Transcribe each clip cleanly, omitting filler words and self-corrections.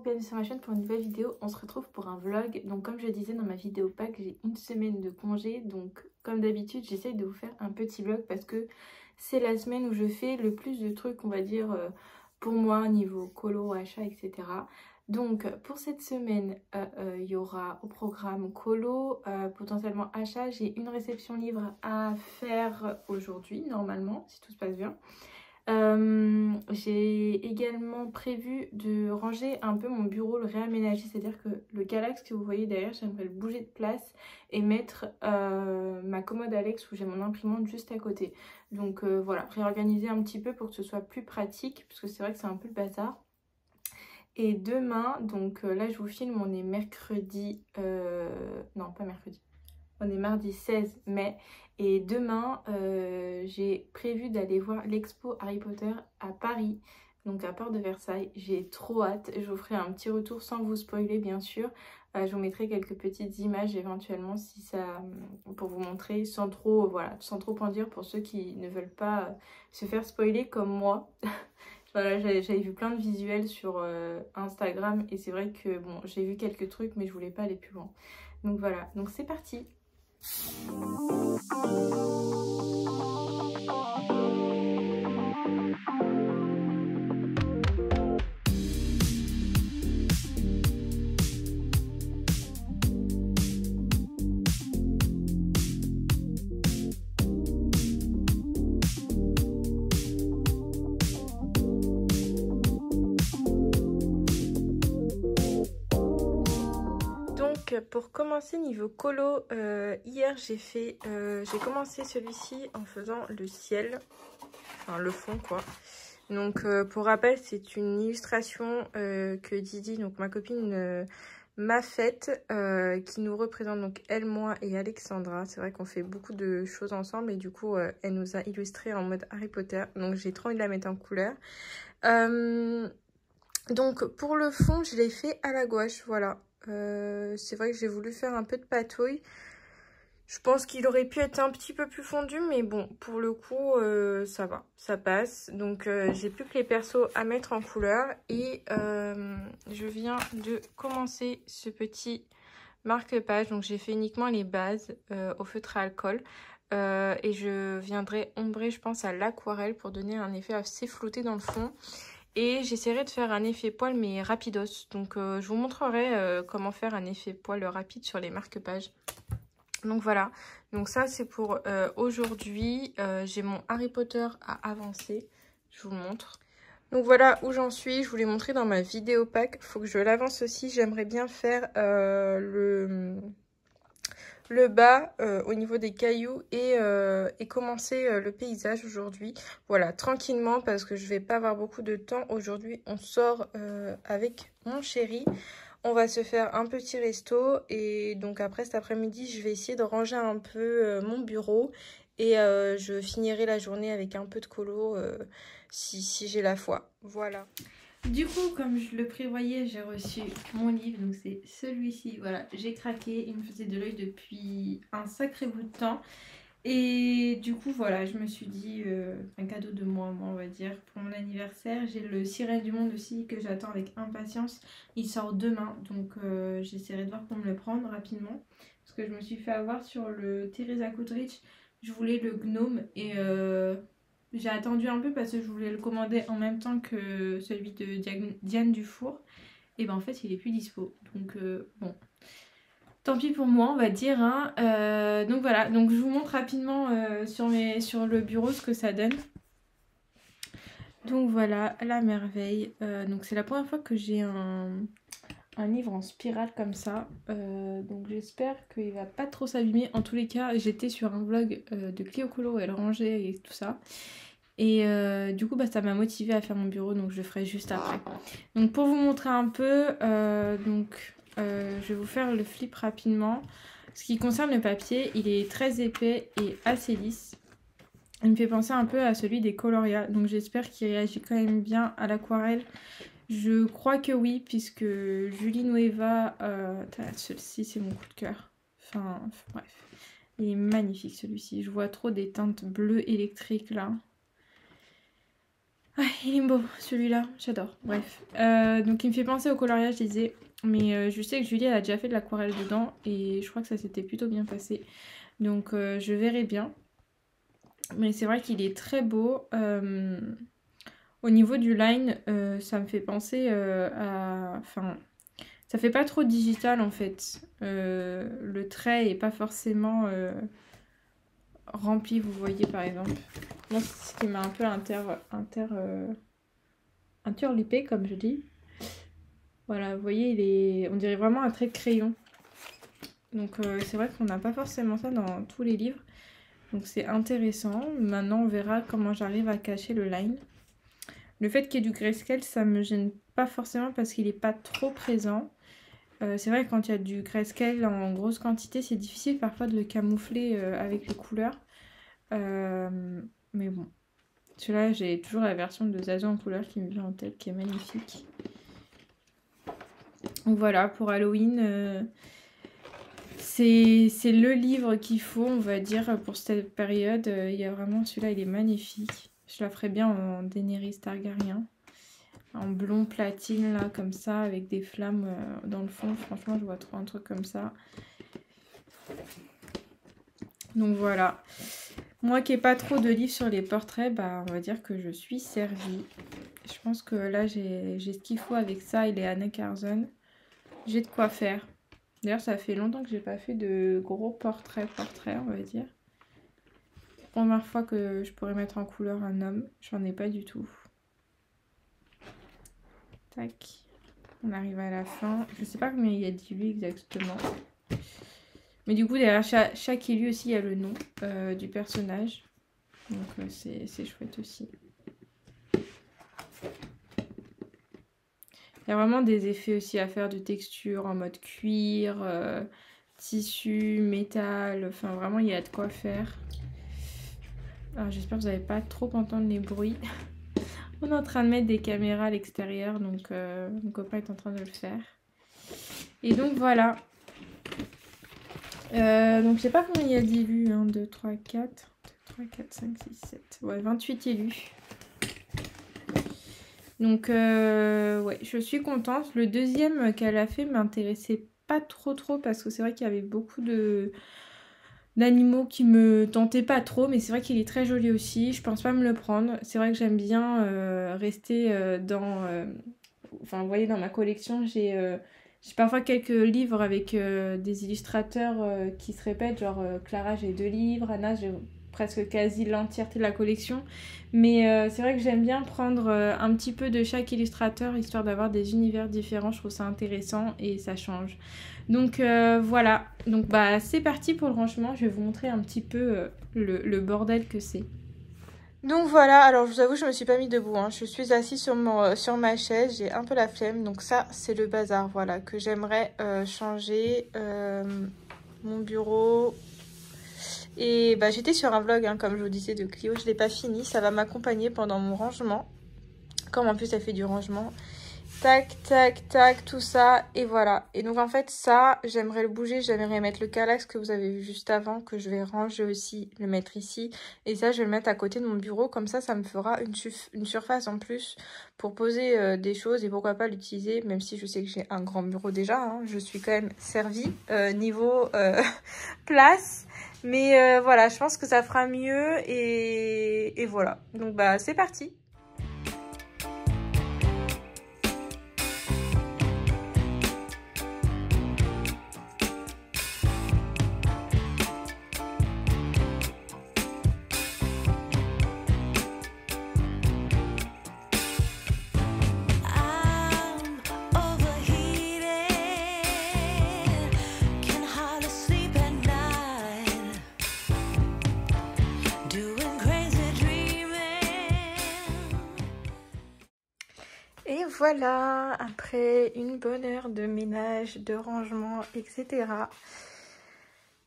bienvenue sur ma chaîne pour une nouvelle vidéo. On se retrouve pour un vlog. Donc comme je disais dans ma vidéo pack, j'ai une semaine de congé. Donc comme d'habitude, j'essaye de vous faire un petit vlog parce que c'est la semaine où je fais le plus de trucs, on va dire, pour moi, niveau colo, achat, etc. Donc pour cette semaine, il y aura au programme colo, potentiellement achat. J'ai une réception livre à faire aujourd'hui, normalement, si tout se passe bien. J'ai également prévu de ranger un peu mon bureau, le réaménager, c'est-à-dire que le Galax que vous voyez derrière, j'aimerais le bouger de place et mettre ma commode Alex où j'ai mon imprimante juste à côté. Donc voilà, réorganiser un petit peu pour que ce soit plus pratique, parce que c'est vrai que c'est un peu le bazar. Et demain, donc là je vous filme, on est mercredi, non pas mercredi, on est mardi 16 mai et demain j'ai prévu d'aller voir l'expo Harry Potter à Paris, donc à Porte de Versailles. J'ai trop hâte, je vous ferai un petit retour sans vous spoiler bien sûr. Je vous mettrai quelques petites images éventuellement si ça, pour vous montrer sans trop, voilà, sans trop en dire pour ceux qui ne veulent pas se faire spoiler comme moi. Voilà, j'avais vu plein de visuels sur Instagram et c'est vrai que bon, j'ai vu quelques trucs mais je voulais pas aller plus loin. Donc voilà, donc c'est parti. Pour commencer niveau colo, hier j'ai commencé celui-ci en faisant le ciel, enfin le fond quoi. Donc pour rappel, c'est une illustration que Didi, donc ma copine, m'a faite, qui nous représente donc elle, moi et Alexandra. C'est vrai qu'on fait beaucoup de choses ensemble et du coup elle nous a illustré en mode Harry Potter. Donc j'ai trop envie de la mettre en couleur. Donc pour le fond, je l'ai fait à la gouache, voilà. C'est vrai que j'ai voulu faire un peu de patouille. Je pense qu'il aurait pu être un petit peu plus fondu, mais bon, pour le coup, ça va, ça passe. Donc j'ai plus que les persos à mettre en couleur. Et je viens de commencer ce petit marque-page. Donc j'ai fait uniquement les bases au feutre à alcool. Et je viendrai ombrer, je pense, à l'aquarelle pour donner un effet assez flouté dans le fond. Et j'essaierai de faire un effet poil mais rapidos. Donc je vous montrerai comment faire un effet poil rapide sur les marque-pages. Donc voilà, donc ça c'est pour aujourd'hui. J'ai mon Harry Potter à avancer, je vous le montre. Donc voilà où j'en suis, je vous l'ai montré dans ma vidéo pack. Il faut que je l'avance aussi, j'aimerais bien faire le bas au niveau des cailloux et commencer le paysage aujourd'hui. Voilà, tranquillement parce que je vais pas avoir beaucoup de temps. Aujourd'hui, on sort avec mon chéri. On va se faire un petit resto et donc après cet après-midi, je vais essayer de ranger un peu mon bureau et je finirai la journée avec un peu de colo si j'ai la foi. Voilà. Du coup, comme je le prévoyais, j'ai reçu mon livre, donc c'est celui-ci. Voilà, j'ai craqué, il me faisait de l'œil depuis un sacré bout de temps. Et du coup, voilà, je me suis dit, un cadeau de moi, on va dire, pour mon anniversaire. J'ai le Sirène du Monde aussi que j'attends avec impatience. Il sort demain, donc j'essaierai de voir pour me le prendre rapidement. Parce que je me suis fait avoir sur le Teresa Goodrich. Je voulais le gnome et j'ai attendu un peu parce que je voulais le commander en même temps que celui de Diane Dufour. Et ben en fait, il est plus dispo. Donc bon, tant pis pour moi, on va dire. Hein. Donc voilà, donc je vous montre rapidement sur le bureau ce que ça donne. Donc voilà, la merveille. Donc c'est la première fois que j'ai un livre en spirale comme ça. Donc j'espère qu'il va pas trop s'abîmer. En tous les cas, j'étais sur un vlog de Cléo Colo où elle rangeait et tout ça. Et du coup, bah, ça m'a motivée à faire mon bureau, donc je le ferai juste après. Donc pour vous montrer un peu, je vais vous faire le flip rapidement. Ce qui concerne le papier, il est très épais et assez lisse. Il me fait penser un peu à celui des Coloria, donc j'espère qu'il réagit quand même bien à l'aquarelle. Je crois que oui, puisque Julie Nueva, celui-ci c'est mon coup de cœur. Enfin bref, il est magnifique celui-ci. Je vois trop des teintes bleues électriques là. Ouais, il est beau, celui-là, j'adore. Bref. Donc il me fait penser au coloriage, je disais. Mais je sais que Julie, elle a déjà fait de l'aquarelle dedans. Et je crois que ça s'était plutôt bien passé. Donc je verrai bien. Mais c'est vrai qu'il est très beau. Au niveau du line, ça me fait penser à... Enfin, ça fait pas trop digital en fait. Le trait est pas forcément rempli, vous voyez par exemple. Moi, c'est ce qui m'a un peu interloopé, comme je dis. Voilà, vous voyez, on dirait vraiment un trait de crayon. Donc c'est vrai qu'on n'a pas forcément ça dans tous les livres. Donc c'est intéressant. Maintenant, on verra comment j'arrive à cacher le line. Le fait qu'il y ait du grayscale, ça me gêne pas forcément parce qu'il n'est pas trop présent. C'est vrai que quand il y a du grayscale en grosse quantité, c'est difficile parfois de le camoufler avec les couleurs. Mais bon. Celui-là, j'ai toujours la version de Zazo en couleur qui me vient en tête, qui est magnifique. Donc voilà, pour Halloween, c'est le livre qu'il faut, on va dire, pour cette période. Il y a vraiment, celui-là, il est magnifique. Je la ferais bien en Daenerys Targaryen. En blond platine, là, comme ça, avec des flammes dans le fond. Franchement, je vois trop un truc comme ça. Donc voilà. Moi qui n'ai pas trop de livres sur les portraits, bah, on va dire que je suis servie. Je pense que là, j'ai ce qu'il faut avec ça et les Anne Carson. J'ai de quoi faire. D'ailleurs, ça fait longtemps que j'ai pas fait de gros portraits, on va dire. Première fois que je pourrais mettre en couleur un homme. J'en ai pas du tout. Tac. On arrive à la fin. Je sais pas combien il y a d'illus exactement. Mais du coup, derrière chaque élu aussi, il y a le nom du personnage. Donc c'est chouette aussi. Il y a vraiment des effets aussi à faire de texture en mode cuir, tissu, métal. Enfin, vraiment, il y a de quoi faire. Alors, j'espère que vous n'allez pas trop entendre les bruits. On est en train de mettre des caméras à l'extérieur, donc mon copain est en train de le faire. Et donc, voilà. Donc, je sais pas combien il y a d'élus. 1, 2, 3, 4. 2, 3, 4, 5, 6, 7. Ouais, 28 élus. Donc, ouais, je suis contente. Le deuxième qu'elle a fait m'intéressait pas trop parce que c'est vrai qu'il y avait beaucoup d'animaux qui me tentaient pas trop, mais c'est vrai qu'il est très joli aussi. Je pense pas me le prendre. C'est vrai que j'aime bien rester dans... Enfin, vous voyez, dans ma collection, j'ai parfois quelques livres avec des illustrateurs qui se répètent. Genre, Clara, j'ai 2 livres. Anna, j'ai presque quasi l'entièreté de la collection. Mais c'est vrai que j'aime bien prendre un petit peu de chaque illustrateur, histoire d'avoir des univers différents. Je trouve ça intéressant et ça change. Donc voilà, donc bah c'est parti pour le rangement. Je vais vous montrer un petit peu le bordel que c'est. Donc voilà, alors je vous avoue, je me suis pas mis debout, hein. Je suis assise sur ma chaise, j'ai un peu la flemme. Donc ça, c'est le bazar, voilà, que j'aimerais changer. Mon bureau. Et bah j'étais sur un vlog, hein, comme je vous disais, de Clio. Je l'ai pas fini, ça va m'accompagner pendant mon rangement. Comme en plus elle fait du rangement. Tac, tac, tac, tout ça, et voilà. Et donc en fait ça, j'aimerais le bouger, j'aimerais mettre le Kallax que vous avez vu juste avant, que je vais ranger aussi, le mettre ici. Et ça, je vais le mettre à côté de mon bureau, comme ça me fera une surface en plus pour poser des choses. Et pourquoi pas l'utiliser, même si je sais que j'ai un grand bureau déjà, hein. Je suis quand même servie niveau place. Mais voilà, je pense que ça fera mieux, et voilà. Donc bah c'est parti. Et voilà, après une bonne heure de ménage, de rangement, etc.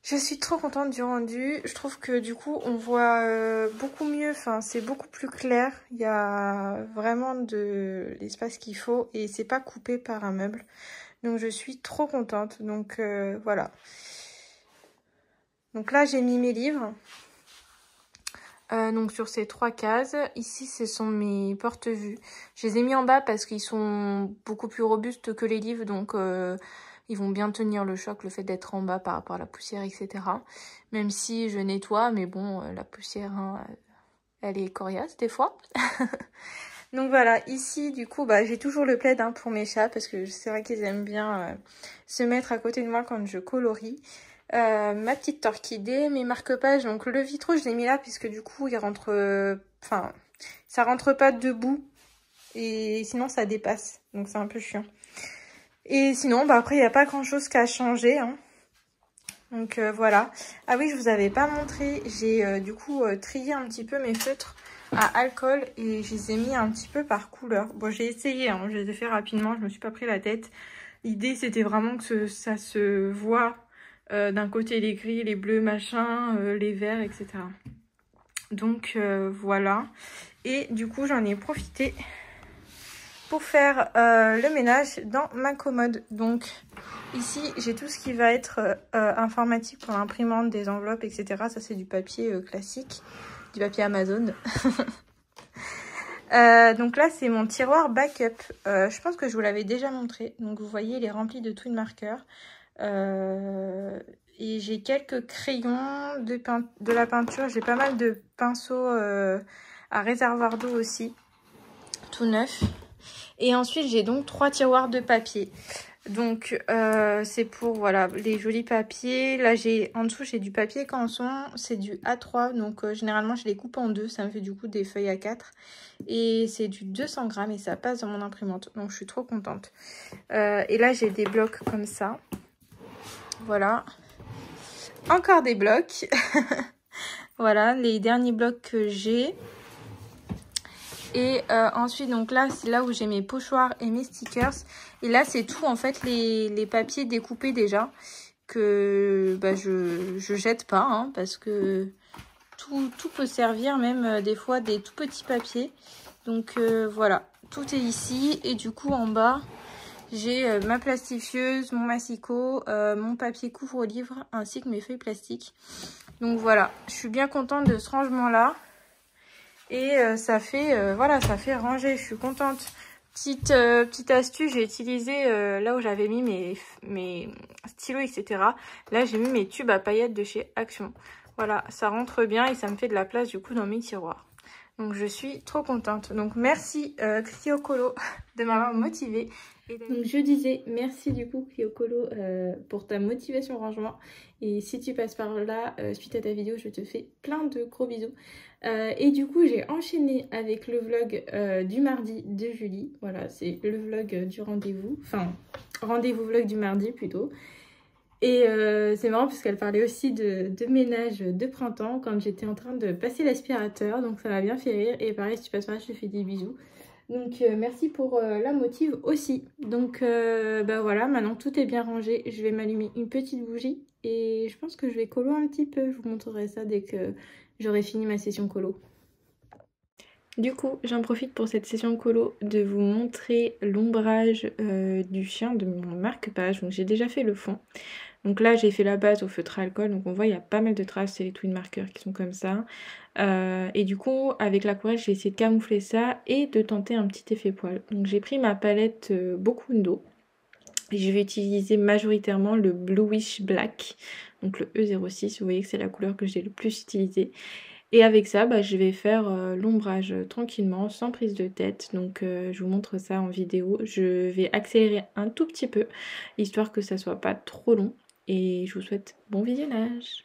Je suis trop contente du rendu. Je trouve que du coup, on voit beaucoup mieux. Enfin, c'est beaucoup plus clair. Il y a vraiment de l'espace qu'il faut et c'est pas coupé par un meuble. Donc, je suis trop contente. Donc, voilà. Donc là, j'ai mis mes livres. Donc sur ces 3 cases, ici ce sont mes porte-vue. Je les ai mis en bas parce qu'ils sont beaucoup plus robustes que les livres, donc ils vont bien tenir le choc, le fait d'être en bas par rapport à la poussière, etc. Même si je nettoie, mais bon, la poussière, hein, elle est coriace des fois. Donc voilà, ici du coup, bah, j'ai toujours le plaid, hein, pour mes chats, parce que c'est vrai qu'ils aiment bien se mettre à côté de moi quand je colorie. Ma petite orchidée, mes marque-pages, donc le vitraux je l'ai mis là puisque du coup il rentre, enfin ça rentre pas debout et sinon ça dépasse, donc c'est un peu chiant. Et sinon bah après il n'y a pas grand chose qu'à changer, hein. Donc voilà. Ah oui, je vous avais pas montré, j'ai du coup trié un petit peu mes feutres à alcool et je les ai mis un petit peu par couleur. Bon, j'ai essayé, hein, je les ai fait rapidement, je me suis pas pris la tête. L'idée c'était vraiment que ça se voit. D'un côté les gris, les bleus, machin, les verts, etc. Donc voilà. Et du coup j'en ai profité pour faire le ménage dans ma commode. Donc ici j'ai tout ce qui va être informatique pour l'imprimante, des enveloppes, etc. Ça c'est du papier classique, du papier Amazon. Donc là c'est mon tiroir backup. Je pense que je vous l'avais déjà montré. Donc vous voyez il est rempli de twin markers. Et j'ai quelques crayons, de la peinture, j'ai pas mal de pinceaux à réservoir d'eau aussi, tout neuf. Et ensuite j'ai donc 3 tiroirs de papier. Donc c'est pour voilà les jolis papiers. Là en dessous j'ai du papier canson, c'est du A3, donc généralement je les coupe en deux, ça me fait du coup des feuilles A4. Et c'est du 200 grammes et ça passe dans mon imprimante, donc je suis trop contente. Et là j'ai des blocs comme ça. Voilà. Encore des blocs. Voilà, les derniers blocs que j'ai. Et ensuite, donc là, c'est là où j'ai mes pochoirs et mes stickers. Et là, c'est tout, en fait, les papiers découpés déjà. Que bah, je jette pas, hein, parce que tout peut servir, même des fois des tout petits papiers. Donc voilà, tout est ici. Et du coup, en bas... j'ai ma plastifieuse, mon massicot, mon papier couvre-livre ainsi que mes feuilles plastiques. Donc voilà, je suis bien contente de ce rangement-là. Et ça fait voilà, ça fait ranger, je suis contente. Petite astuce, j'ai utilisé là où j'avais mis mes stylos, etc. Là, j'ai mis mes tubes à paillettes de chez Action. Voilà, ça rentre bien et ça me fait de la place du coup dans mes tiroirs. Donc je suis trop contente. Donc merci Cryocolo de m'avoir motivée. Donc je disais merci du coup Cryocolo pour ta motivation au rangement. Et si tu passes par là suite à ta vidéo, je te fais plein de gros bisous. Et du coup j'ai enchaîné avec le vlog du mardi de Julie. Voilà, c'est le vlog du rendez-vous. Enfin, rendez-vous vlog du mardi plutôt. Et c'est marrant parce qu'elle parlait aussi de ménage de printemps quand j'étais en train de passer l'aspirateur. Donc ça m'a bien fait rire. Et pareil, si tu passes par là, je te fais des bisous. Donc merci pour la motive aussi. Donc bah voilà, maintenant que tout est bien rangé, je vais m'allumer une petite bougie. Et je pense que je vais colo un petit peu. Je vous montrerai ça dès que j'aurai fini ma session colo. Du coup, j'en profite pour cette session colo de vous montrer l'ombrage du chien de mon marque-page. Donc j'ai déjà fait le fond. Donc là, j'ai fait la base au feutre à alcool. Donc on voit, il y a pas mal de traces. C'est les twin markers qui sont comme ça. Et du coup, avec l'aquarelle, j'ai essayé de camoufler ça et de tenter un petit effet poil. Donc j'ai pris ma palette Bokundo. Et je vais utiliser majoritairement le Bluish Black. Donc le E06. Vous voyez que c'est la couleur que j'ai le plus utilisée. Et avec ça, bah, je vais faire l'ombrage tranquillement, sans prise de tête. Donc je vous montre ça en vidéo. Je vais accélérer un tout petit peu, histoire que ça soit pas trop long. Et je vous souhaite bon visionnage.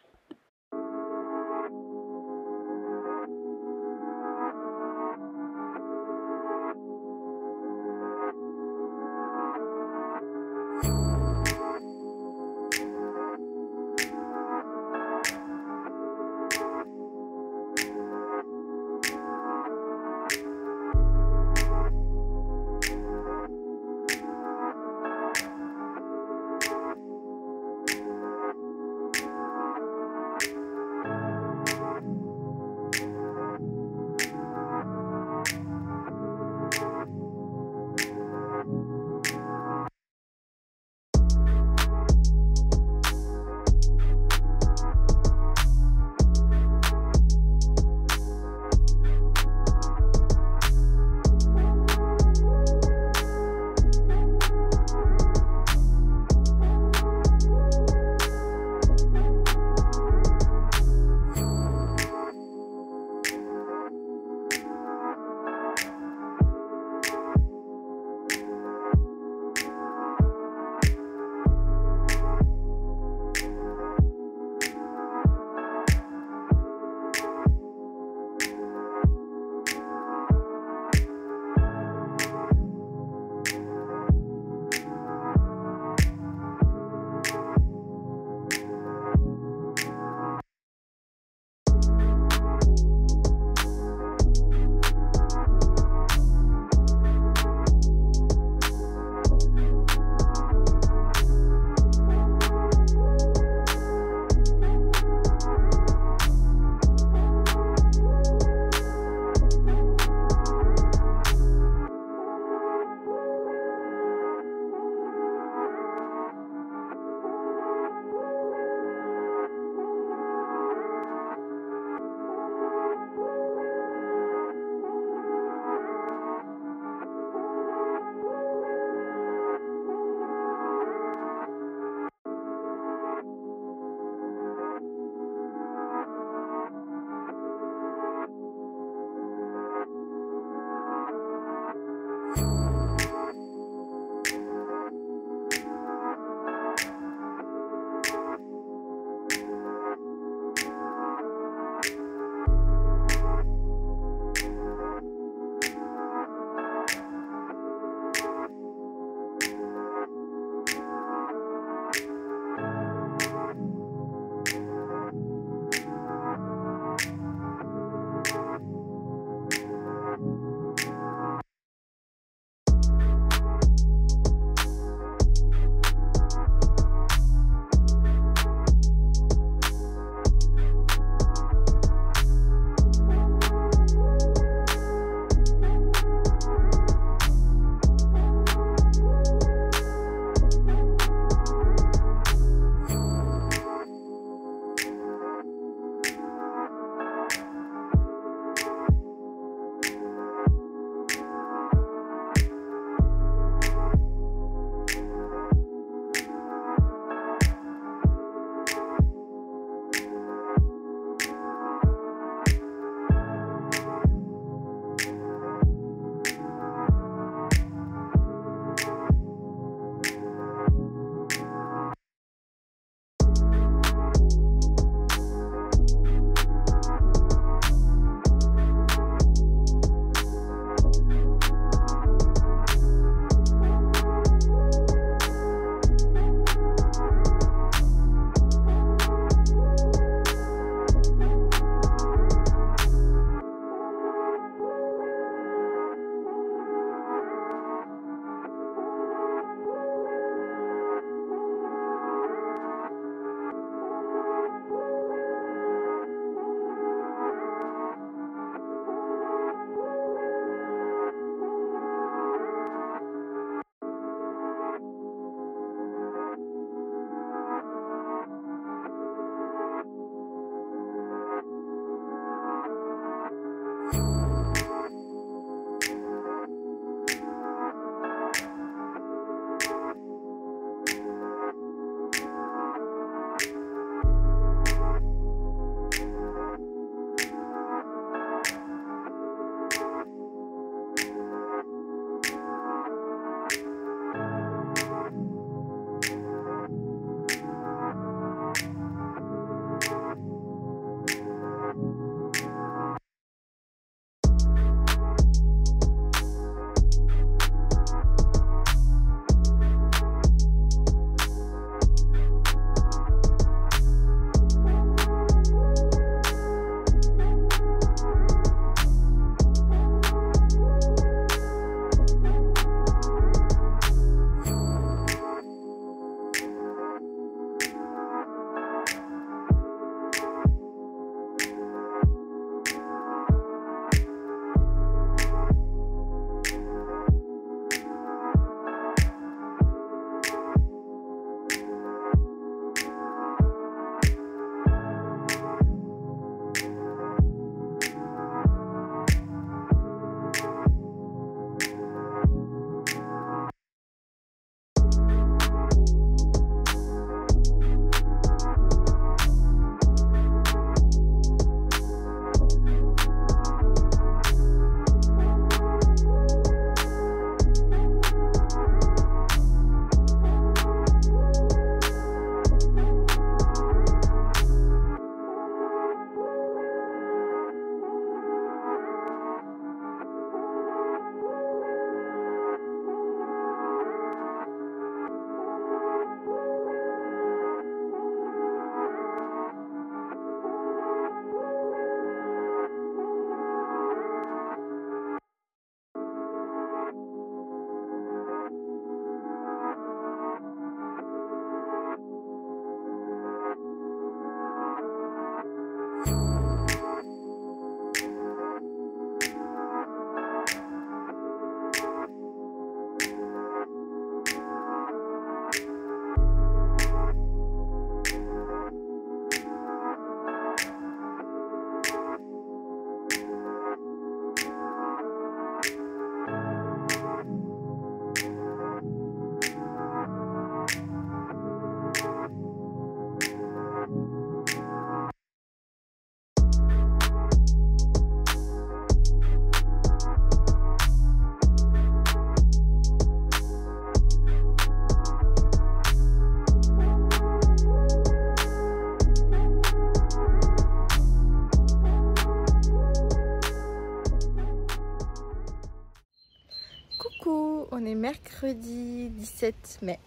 vendredi 17 mai.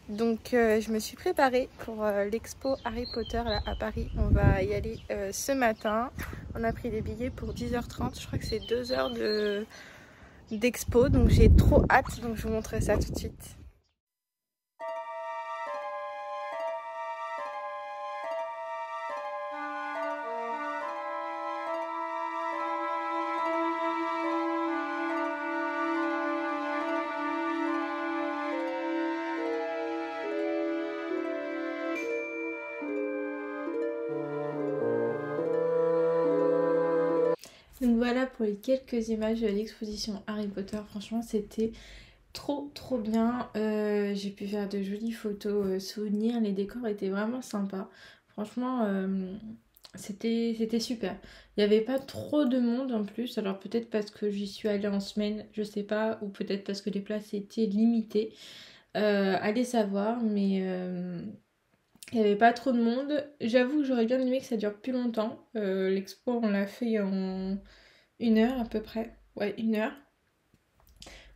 Donc je me suis préparée pour l'expo Harry Potter là à Paris. On va y aller ce matin. On a pris des billets pour 10h30. Je crois que c'est 2 heures d'expo. Donc j'ai trop hâte. Donc je vous montrerai ça tout de suite. Donc voilà pour les quelques images de l'exposition Harry Potter. Franchement c'était trop bien. J'ai pu faire de jolies photos souvenirs. Les décors étaient vraiment sympas. Franchement c'était super. Il n'y avait pas trop de monde en plus. Alors peut-être parce que j'y suis allée en semaine, je sais pas. Ou peut-être parce que les places étaient limitées. Allez savoir, mais... il n'y avait pas trop de monde. J'avoue que j'aurais bien aimé que ça dure plus longtemps. L'expo, on l'a fait en 1 heure à peu près. Ouais, 1 heure.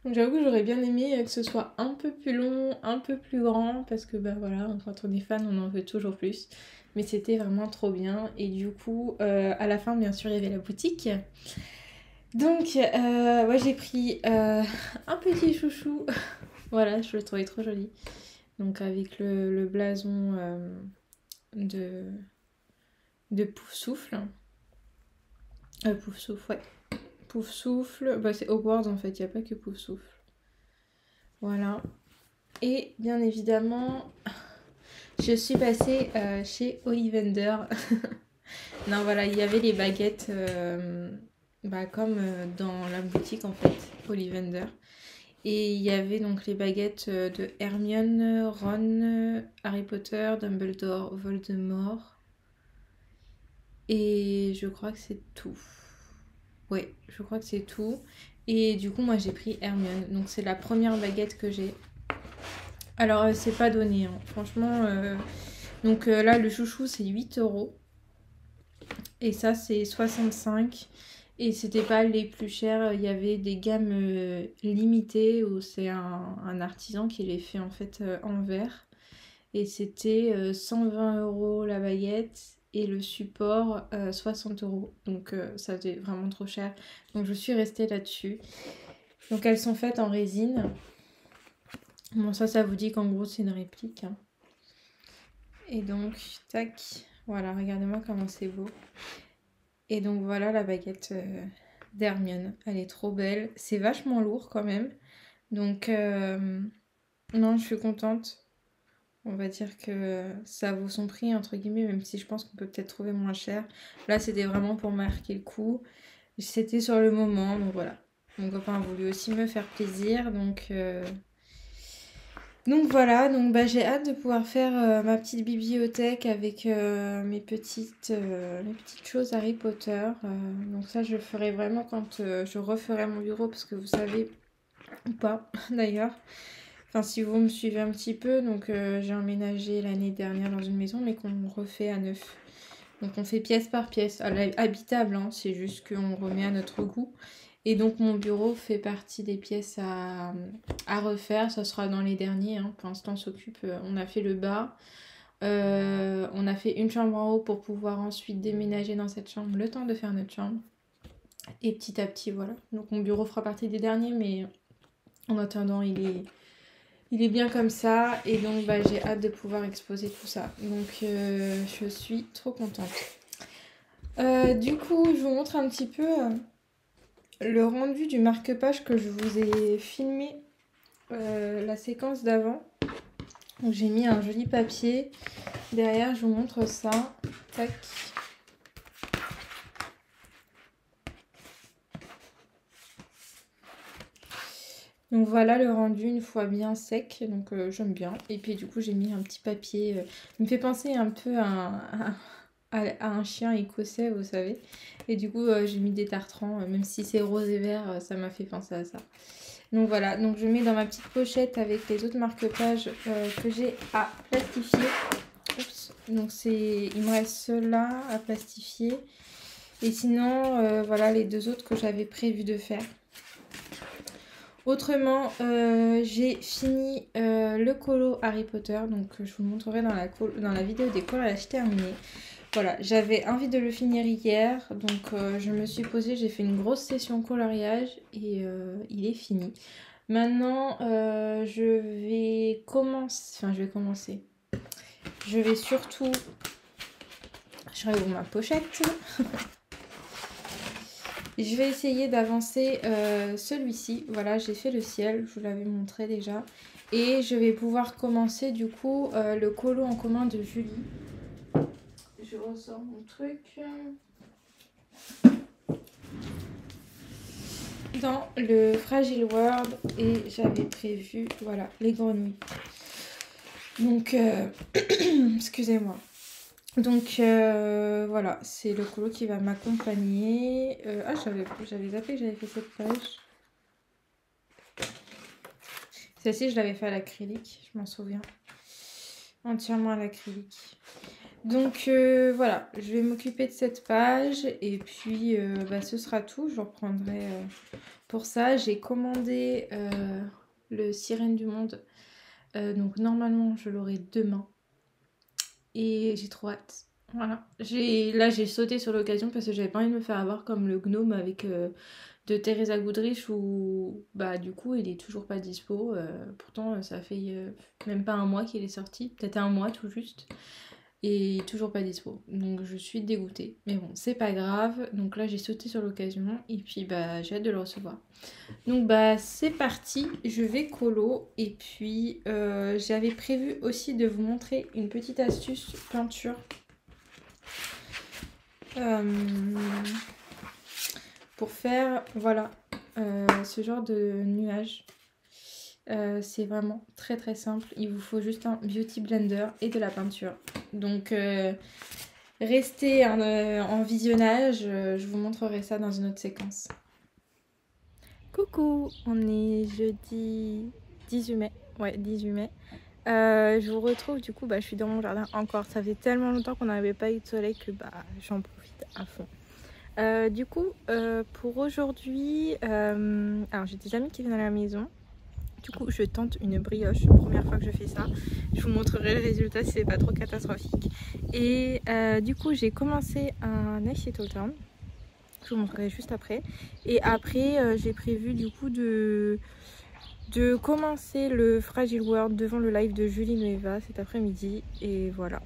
Donc j'avoue que j'aurais bien aimé que ce soit un peu plus long, un peu plus grand. Parce que bah voilà, quand on est fan, on en veut toujours plus. Mais c'était vraiment trop bien. Et du coup, à la fin, bien sûr, il y avait la boutique. Donc, ouais, j'ai pris un petit chouchou. Voilà, je le trouvais trop joli. Donc avec le blason de Poufsouffle. Poufsouffle, ouais. Poufsouffle, bah c'est Hogwarts en fait, il n'y a pas que Poufsouffle. Voilà. Et bien évidemment, je suis passée chez Ollivander. Non voilà, il y avait les baguettes comme dans la boutique en fait, Ollivander. Et il y avait donc les baguettes de Hermione, Ron, Harry Potter, Dumbledore, Voldemort. Et je crois que c'est tout. Ouais, je crois que c'est tout. Et du coup, moi j'ai pris Hermione. Donc c'est la première baguette que j'ai. Alors c'est pas donné, hein. Franchement. Donc là, le chouchou c'est 8 €. Et ça c'est 65. Et c'était pas les plus chers. Il y avait des gammes limitées où c'est un artisan qui les fait en fait en verre. Et c'était 120 € la baguette. Et le support 60 €. Donc ça faisait vraiment trop cher. Donc je suis restée là-dessus. Donc elles sont faites en résine. Bon ça vous dit qu'en gros c'est une réplique. Hein. Et donc tac. Voilà, regardez-moi comment c'est beau. Et donc voilà la baguette d'Hermione. Elle est trop belle. C'est vachement lourd quand même. Donc non, je suis contente. On va dire que ça vaut son prix, entre guillemets, même si je pense qu'on peut peut-être trouver moins cher. Là, c'était vraiment pour marquer le coup. C'était sur le moment, donc voilà. Mon copain a voulu aussi me faire plaisir, donc voilà. Donc j'ai hâte de pouvoir faire ma petite bibliothèque avec mes petites choses Harry Potter. Donc ça, je le ferai vraiment quand je referai mon bureau, parce que vous savez, ou pas d'ailleurs. Enfin, si vous me suivez un petit peu, donc j'ai emménagé l'année dernière dans une maison, mais qu'on refait à neuf. Donc on fait pièce par pièce, habitable, hein, c'est juste qu'on remet à notre goût. Et donc mon bureau fait partie des pièces à refaire, ça sera dans les derniers. Hein. Pour l'instant on s'occupe, on a fait le bas, on a fait une chambre en haut pour pouvoir ensuite déménager dans cette chambre, le temps de faire notre chambre. Et petit à petit, voilà. Donc mon bureau fera partie des derniers, mais en attendant il est bien comme ça. Et donc j'ai hâte de pouvoir exposer tout ça. Donc je suis trop contente. Du coup je vous montre un petit peu le rendu du marque-page que je vous ai filmé la séquence d'avant. Donc j'ai mis un joli papier. Derrière je vous montre ça. Tac. Donc voilà le rendu une fois bien sec, donc j'aime bien. Et puis du coup j'ai mis un petit papier, il me fait penser un peu à un chien écossais, vous savez. Et du coup j'ai mis des tartrans, même si c'est rose et vert, ça m'a fait penser à ça. Donc voilà, donc je mets dans ma petite pochette avec les autres marque-pages que j'ai à plastifier. Oups. Donc il me reste ceux-là à plastifier. Et sinon voilà les deux autres que j'avais prévu de faire. Autrement, j'ai fini le colo Harry Potter, donc je vous le montrerai dans la vidéo des collages terminés. Voilà, j'avais envie de le finir hier, donc je me suis posée, j'ai fait une grosse session coloriage et il est fini. Maintenant, je vais commencer. Je vais surtout... Je réouvre ma pochette. Je vais essayer d'avancer celui-ci. Voilà, j'ai fait le ciel, je vous l'avais montré déjà. Et je vais pouvoir commencer du coup le colo en commun de Julie. Je ressors mon truc. Dans le Fragile World et j'avais prévu, voilà, les grenouilles. Donc, excusez-moi. Donc voilà, c'est le colo qui va m'accompagner. Ah, j'avais zappé que j'avais fait cette page. Celle-ci, je l'avais fait à l'acrylique, je m'en souviens. Entièrement à l'acrylique. Donc voilà, je vais m'occuper de cette page et puis ce sera tout. Je reprendrai pour ça. J'ai commandé le Sirène du Monde. Donc normalement, je l'aurai demain. Et j'ai trop hâte. Voilà. Là, j'ai sauté sur l'occasion parce que j'avais pas envie de me faire avoir comme le gnome avec de Teresa Goodrich où bah du coup il est toujours pas dispo. Pourtant ça fait même pas un mois qu'il est sorti, peut-être un mois tout juste. Et toujours pas dispo. Donc je suis dégoûtée. Mais bon, c'est pas grave. Donc là j'ai sauté sur l'occasion et puis bah j'ai hâte de le recevoir. Donc bah c'est parti, je vais colo et puis j'avais prévu aussi de vous montrer une petite astuce peinture pour faire voilà ce genre de nuage. C'est vraiment très très simple, il vous faut juste un beauty blender et de la peinture. Donc restez en visionnage, je vous montrerai ça dans une autre séquence. Coucou, on est jeudi 18 mai. Ouais, 18 mai. Je vous retrouve, du coup, je suis dans mon jardin encore. Ça fait tellement longtemps qu'on n'avait pas eu de soleil que j'en profite à fond. Du coup, pour aujourd'hui, alors j'ai des amis qui viennent à la maison. Du coup, je tente une brioche, première fois que je fais ça. Je vous montrerai le résultat si c'est pas trop catastrophique. Et du coup, j'ai commencé un Assiette Town. Je vous montrerai juste après. Et après, j'ai prévu du coup de commencer le Fragile World devant le live de Julie Nueva cet après-midi. Et voilà.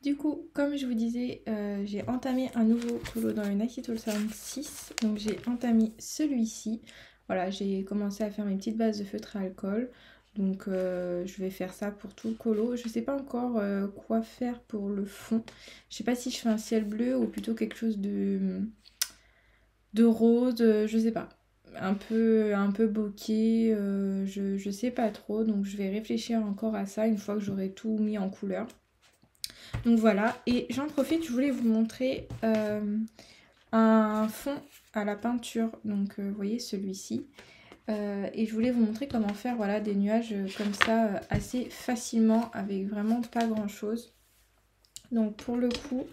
Du coup, comme je vous disais, j'ai entamé un nouveau colo dans le Nike Sound 6. Donc j'ai entamé celui-ci. Voilà, j'ai commencé à faire mes petites bases de feutre à alcool. Donc je vais faire ça pour tout le colo. Je sais pas encore quoi faire pour le fond. Je sais pas si je fais un ciel bleu ou plutôt quelque chose de rose, je sais pas. Un peu bokeh, je sais pas trop. Donc je vais réfléchir encore à ça une fois que j'aurai tout mis en couleur. Donc voilà, et j'en profite, je voulais vous montrer un fond à la peinture. Donc vous voyez celui-ci. Et je voulais vous montrer comment faire voilà, des nuages comme ça assez facilement avec vraiment pas grand chose. Donc pour le coup,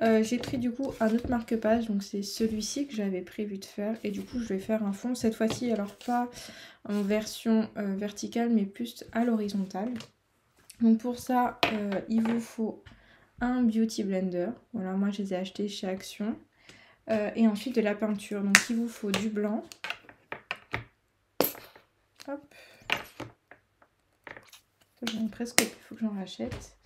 j'ai pris du coup un autre marque-page, donc c'est celui-ci que j'avais prévu de faire. Et du coup je vais faire un fond cette fois-ci, alors pas en version verticale mais plus à l'horizontale. Donc pour ça, il vous faut un beauty blender. Voilà, moi je les ai achetés chez Action. Et ensuite de la peinture. Donc il vous faut du blanc. Hop. J'en ai presque, il faut que j'en rachète.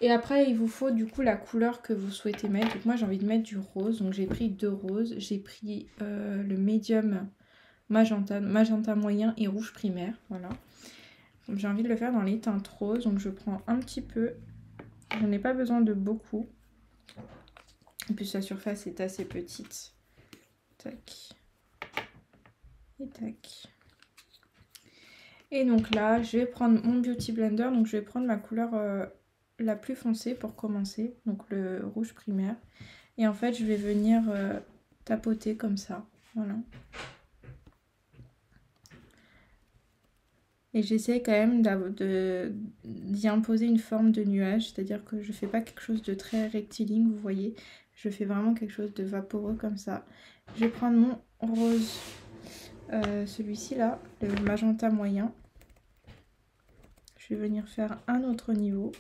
Et après il vous faut du coup la couleur que vous souhaitez mettre. Donc moi j'ai envie de mettre du rose. Donc j'ai pris 2 roses. J'ai pris le médium magenta moyen et rouge primaire. Voilà. Donc j'ai envie de le faire dans les teintes roses. Donc je prends un petit peu. J'en ai pas besoin de beaucoup. En plus la surface est assez petite. Tac. Et tac. Et donc là, je vais prendre mon Beauty Blender. Donc je vais prendre ma couleur la plus foncée pour commencer. Donc le rouge primaire. Et en fait, je vais venir tapoter comme ça. Voilà. Et j'essaie quand même d'y imposer une forme de nuage. C'est-à-dire que je ne fais pas quelque chose de très rectiligne, vous voyez. Je fais vraiment quelque chose de vaporeux comme ça. Je vais prendre mon rose celui-ci là, le magenta moyen. Je vais venir faire un autre niveau.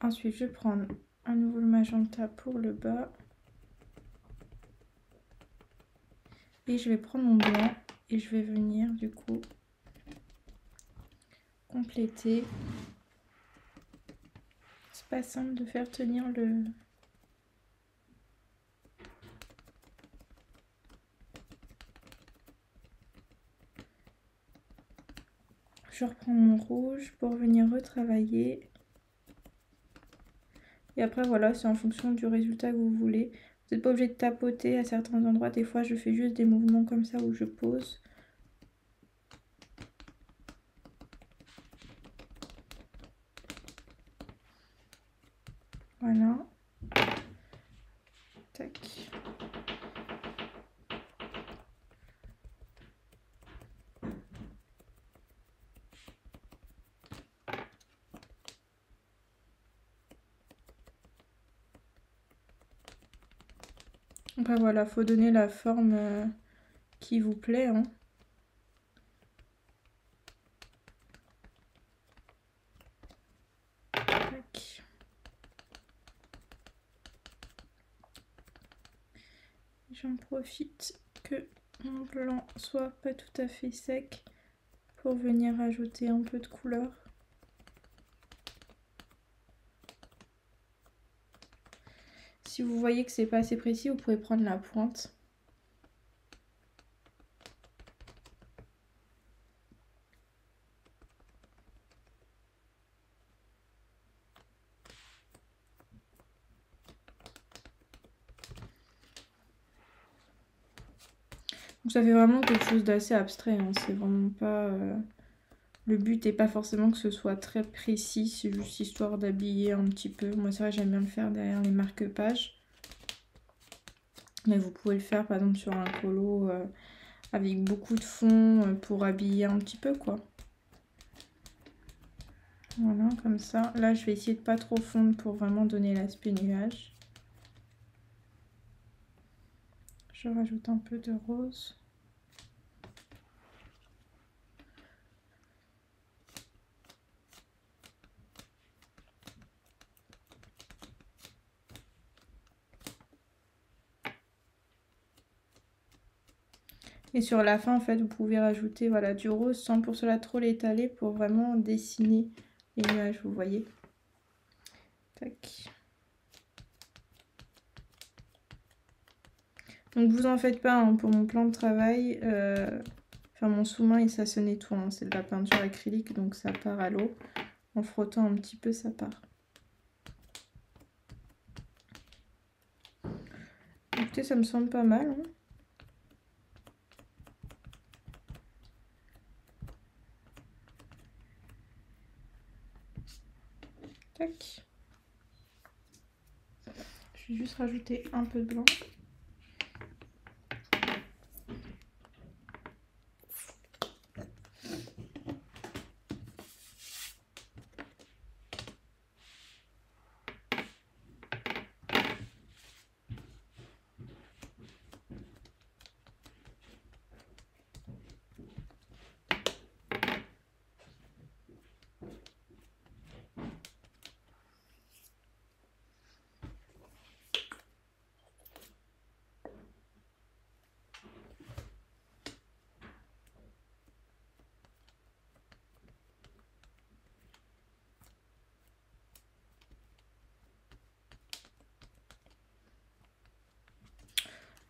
Ensuite, je vais prendre un nouveau magenta pour le bas. Et je vais prendre mon blanc et je vais venir du coup compléter. C'est pas simple de faire tenir le... Je reprends mon rouge pour venir retravailler. Et après voilà, c'est en fonction du résultat que vous voulez. Vous n'êtes pas obligé de tapoter à certains endroits. Des fois, je fais juste des mouvements comme ça où je pose. Voilà. Tac. Après voilà, faut donner la forme qui vous plaît, hein. Tac. J'en profite que mon blanc soit pas tout à fait sec pour venir ajouter un peu de couleur. Si vous voyez que c'est pas assez précis, vous pouvez prendre la pointe. Donc ça fait vraiment quelque chose d'assez abstrait, hein. C'est vraiment pas... Le but n'est pas forcément que ce soit très précis, c'est juste histoire d'habiller un petit peu. Moi c'est vrai, j'aime bien le faire derrière les marque-pages. Mais vous pouvez le faire par exemple sur un colo avec beaucoup de fond pour habiller un petit peu quoi. Voilà, comme ça. Là je vais essayer de pas trop fondre pour vraiment donner l'aspect nuage. Je rajoute un peu de rose. Et sur la fin, en fait, vous pouvez rajouter voilà, du rose sans pour cela trop l'étaler pour vraiment dessiner les nuages, vous voyez. Tac. Donc vous en faites pas hein, pour mon plan de travail. Enfin mon sous-main ça se nettoie, hein, c'est de la peinture acrylique donc ça part à l'eau. En frottant un petit peu ça part. Écoutez, ça me semble pas mal. Hein. Tac. Je vais juste rajouter un peu de blanc.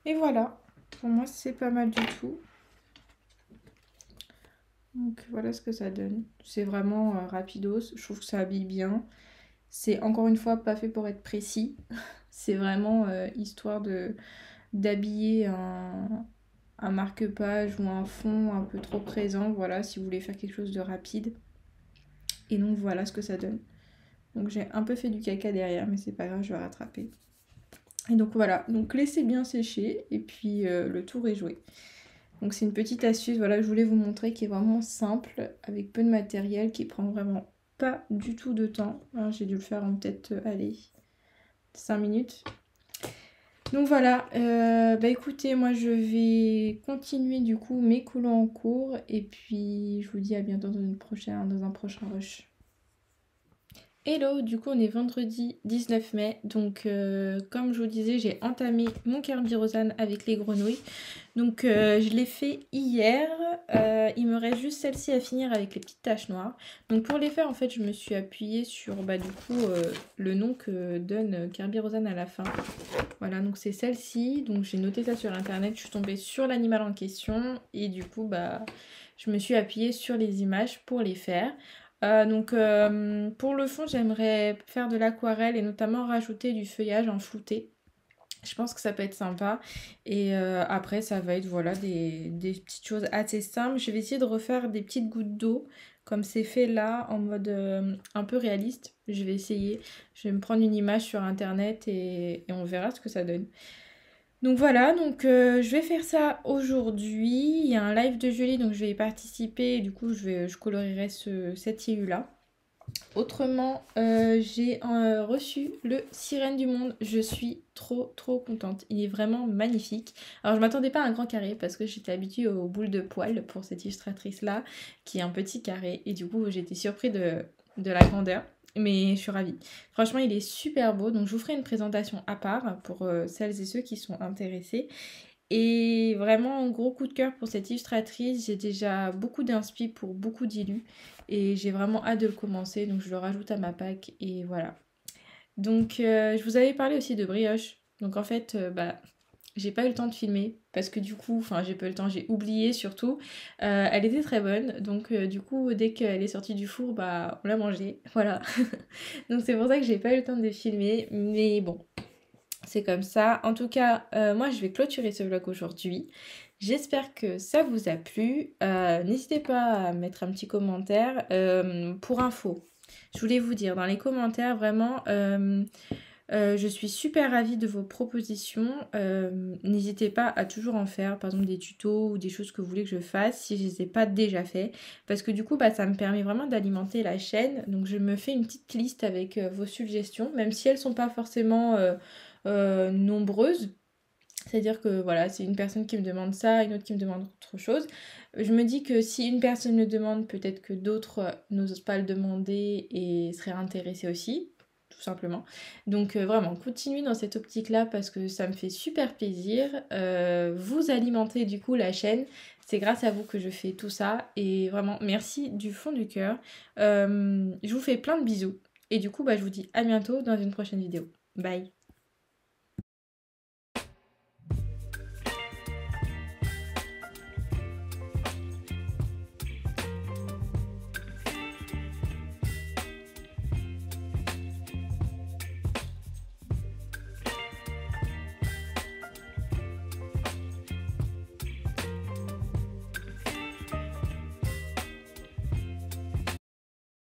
Et voilà, pour moi c'est pas mal du tout. Donc voilà ce que ça donne. C'est vraiment rapidos, je trouve que ça habille bien. C'est encore une fois pas fait pour être précis. C'est vraiment histoire d'habiller un marque-page ou un fond un peu trop présent. Voilà, si vous voulez faire quelque chose de rapide. Et donc voilà ce que ça donne. Donc j'ai un peu fait du caca derrière, mais c'est pas grave, je vais rattraper. Et donc voilà, donc laissez bien sécher et puis le tour est joué. Donc c'est une petite astuce, voilà, je voulais vous montrer qui est vraiment simple, avec peu de matériel, qui prend vraiment pas du tout de temps. Hein, j'ai dû le faire en peut-être, allez, 5 minutes. Donc voilà, bah écoutez, moi je vais continuer du coup mes coulants en cours. Et puis je vous dis à bientôt dans un prochain rush. Hello, du coup on est vendredi 19 mai, donc comme je vous disais j'ai entamé mon Kerberosan avec les grenouilles. Donc je l'ai fait hier, il me reste juste celle-ci à finir avec les petites taches noires. Donc pour les faire en fait je me suis appuyée sur bah, du coup le nom que donne Kerberosan à la fin. Voilà, donc c'est celle-ci, donc j'ai noté ça sur internet, je suis tombée sur l'animal en question et du coup bah je me suis appuyée sur les images pour les faire. Donc pour le fond j'aimerais faire de l'aquarelle et notamment rajouter du feuillage en flouté. Je pense que ça peut être sympa. Et après ça va être voilà des petites choses assez simples. Je vais essayer de refaire des petites gouttes d'eau comme c'est fait là en mode un peu réaliste. Je vais essayer. Je vais me prendre une image sur internet et on verra ce que ça donne. Donc voilà, donc je vais faire ça aujourd'hui. Il y a un live de Julie, donc je vais y participer. Du coup, je colorierai cet IU-là. Autrement, j'ai reçu le Sirène du Monde. Je suis trop contente. Il est vraiment magnifique. Alors je m'attendais pas à un grand carré parce que j'étais habituée aux boules de poil pour cette illustratrice-là, qui est un petit carré. Et du coup, j'étais surprise de la grandeur. Mais je suis ravie. Franchement, il est super beau. Donc je vous ferai une présentation à part pour celles et ceux qui sont intéressés. Et vraiment, un gros coup de cœur pour cette illustratrice. J'ai déjà beaucoup d'inspi pour beaucoup d'illus. Et j'ai vraiment hâte de le commencer. Donc je le rajoute à ma pack. Et voilà. Donc je vous avais parlé aussi de brioche. Donc en fait, bah, j'ai pas eu le temps de filmer. Parce que du coup, enfin j'ai pas eu le temps, j'ai oublié surtout. Elle était très bonne. Donc du coup, dès qu'elle est sortie du four, bah on l'a mangée. Voilà. Donc c'est pour ça que j'ai pas eu le temps de filmer. Mais bon. C'est comme ça. En tout cas, moi je vais clôturer ce vlog aujourd'hui. J'espère que ça vous a plu. N'hésitez pas à mettre un petit commentaire. Pour info, je voulais vous dire dans les commentaires vraiment, je suis super ravie de vos propositions. N'hésitez pas à toujours en faire, par exemple des tutos ou des choses que vous voulez que je fasse si je ne les ai pas déjà fait. Parce que du coup, bah, ça me permet vraiment d'alimenter la chaîne. Donc je me fais une petite liste avec vos suggestions, même si elles ne sont pas forcément nombreuses. C'est-à-dire que voilà, c'est une personne qui me demande ça, une autre qui me demande autre chose. Je me dis que si une personne le demande, peut-être que d'autres n'osent pas le demander et seraient intéressés aussi, tout simplement. Donc vraiment, continuez dans cette optique-là parce que ça me fait super plaisir. Vous alimentez du coup la chaîne. C'est grâce à vous que je fais tout ça. Et vraiment, merci du fond du cœur. Je vous fais plein de bisous. Et du coup, bah, je vous dis à bientôt dans une prochaine vidéo. Bye!